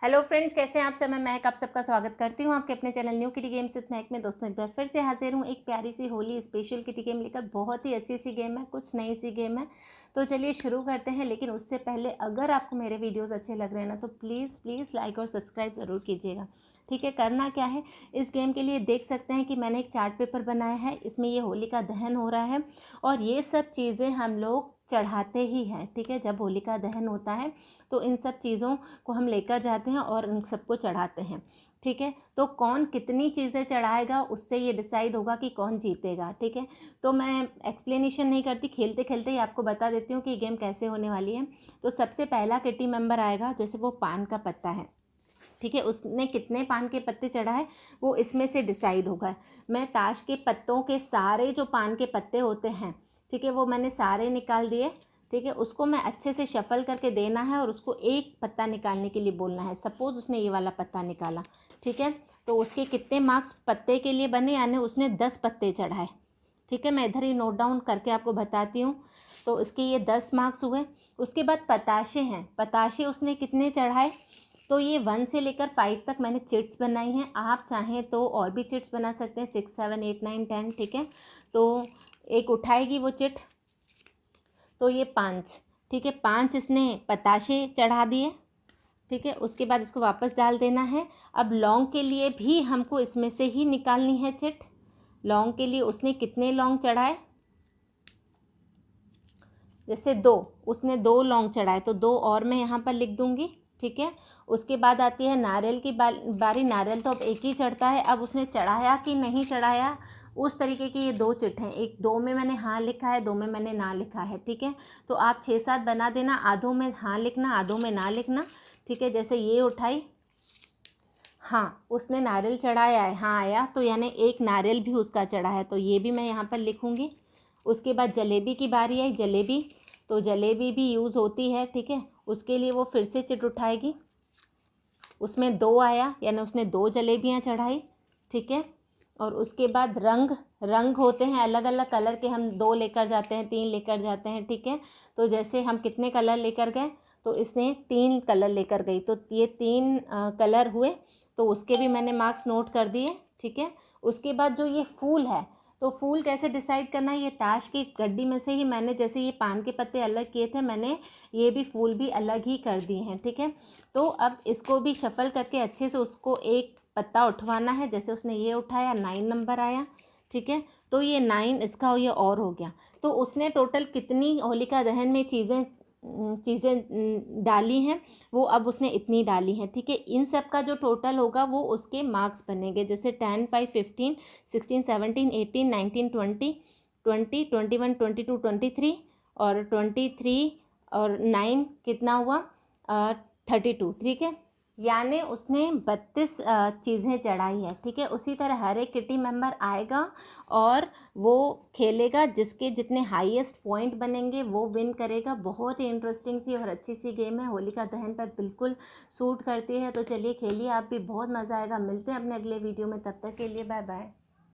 Hello friends, कैसे हैं आप सब। मैं महक आप सबका स्वागत करती हूं आपके अपने channel new kitty games with महक में। दोस्तों एक बार फिर से हाजिर हूं एक प्यारी सी होली स्पेशल किटी गेम लेकर। बहुत ही अच्छी सी गेम है, कुछ नई सी गेम है। तो चलिए शुरू करते हैं। लेकिन उससे पहले अगर आपको मेरे वीडियोस अच्छे लग रहे हैं ना तो प्लीज़ प्लीज़ लाइक और सब्सक्राइब ज़रूर कीजिएगा। ठीक है, करना क्या है इस गेम के लिए, देख सकते हैं कि मैंने एक चार्ट पेपर बनाया है। इसमें ये होलिका दहन हो रहा है और ये सब चीज़ें हम लोग चढ़ाते ही हैं। ठीक है, जब होलिका दहन होता है तो इन सब चीज़ों को हम लेकर जाते हैं और उन सबको चढ़ाते हैं। ठीक है, तो कौन कितनी चीज़ें चढ़ाएगा उससे ये डिसाइड होगा कि कौन जीतेगा। ठीक है, तो मैं एक्सप्लेनेशन नहीं करती, खेलते खेलते ही आपको बता देती हूँ कि गेम कैसे होने वाली है। तो सबसे पहला किटी मेंबर आएगा, जैसे वो पान का पत्ता है। ठीक है, उसने कितने पान के पत्ते चढ़ाए वो इसमें से डिसाइड होगा। मैं ताश के पत्तों के सारे जो पान के पत्ते होते हैं, ठीक है, वो मैंने सारे निकाल दिए। ठीक है, उसको मैं अच्छे से शफल करके देना है और उसको एक पत्ता निकालने के लिए बोलना है। सपोज़ उसने ये वाला पत्ता निकाला, ठीक है, तो उसके कितने मार्क्स पत्ते के लिए बने, यानी उसने 10 पत्ते चढ़ाए। ठीक है, मैं इधर ही नोट डाउन करके आपको बताती हूँ। तो इसके ये 10 मार्क्स हुए। उसके बाद पताशे हैं, पताशे उसने कितने चढ़ाए, तो ये 1 से लेकर 5 तक मैंने चिट्स बनाई हैं। आप चाहें तो और भी चिट्स बना सकते हैं, 6 7 8 9 10। ठीक है, तो एक उठाएगी वो चिट, तो ये 5। ठीक है, 5 इसने पताशे चढ़ा दिए। ठीक है, उसके बाद इसको वापस डाल देना है। अब लौंग के लिए भी हमको इसमें से ही निकालनी है चिट। लौंग के लिए उसने कितने लौंग चढ़ाए, जैसे 2, उसने 2 लौंग चढ़ाए तो 2 और मैं यहाँ पर लिख दूँगी। ठीक है, उसके बाद आती है नारियल की बारी। नारियल तो अब एक ही चढ़ता है, अब उसने चढ़ाया कि नहीं चढ़ाया उस तरीके की ये 2 चिट हैं। एक 2 में मैंने हाँ लिखा है, 2 में मैंने ना लिखा है। ठीक है, तो आप 6 7 बना देना, आधों में हाँ लिखना, आधों में ना लिखना। ठीक है, जैसे ये उठाई, हाँ उसने नारियल चढ़ाया है, हाँ आया, तो यानी एक नारियल भी उसका चढ़ा है, तो ये भी मैं यहाँ पर लिखूँगी। उसके बाद जलेबी की बारी आई, जलेबी, तो जलेबी भी यूज़ होती है। ठीक है, उसके लिए वो फिर से चिट उठाएगी, उसमें 2 आया, यानी उसने 2 जलेबियाँ चढ़ाई। ठीक है, और उसके बाद रंग, रंग होते हैं अलग अलग कलर के, हम 2 लेकर जाते हैं, 3 लेकर जाते हैं। ठीक है, तो जैसे हम कितने कलर लेकर गए, तो इसने 3 कलर लेकर गई, तो ये 3 कलर हुए, तो उसके भी मैंने मार्क्स नोट कर दिए। ठीक है, उसके बाद जो ये फूल है, तो फूल कैसे डिसाइड करना है, ये ताश की गड्डी में से ही मैंने, जैसे ये पान के पत्ते अलग किए थे, मैंने ये भी फूल भी अलग ही कर दिए हैं। ठीक है, तो अब इसको भी शफल करके अच्छे से उसको एक पत्ता उठवाना है। जैसे उसने ये उठाया, 9 नंबर आया। ठीक है, तो ये 9 इसका ये और हो गया। तो उसने टोटल कितनी होलिका दहन में चीज़ें डाली हैं, वो अब उसने इतनी डाली हैं। ठीक है, इन सब का जो टोटल होगा वो उसके मार्क्स बनेंगे। जैसे 10 5 15 16 17 18 19 20 20 21 22 23 और 23 और 9 कितना हुआ, 32। ठीक है, यानी उसने 32 चीज़ें चढ़ाई है। ठीक है, उसी तरह हर एक किटी मेंबर आएगा और वो खेलेगा, जिसके जितने हाईएस्ट पॉइंट बनेंगे वो विन करेगा। बहुत ही इंटरेस्टिंग सी और अच्छी सी गेम है, होलिका दहन पर बिल्कुल सूट करती है। तो चलिए खेलिए आप भी, बहुत मज़ा आएगा। मिलते हैं अपने अगले वीडियो में, तब तक के लिए बाय बाय।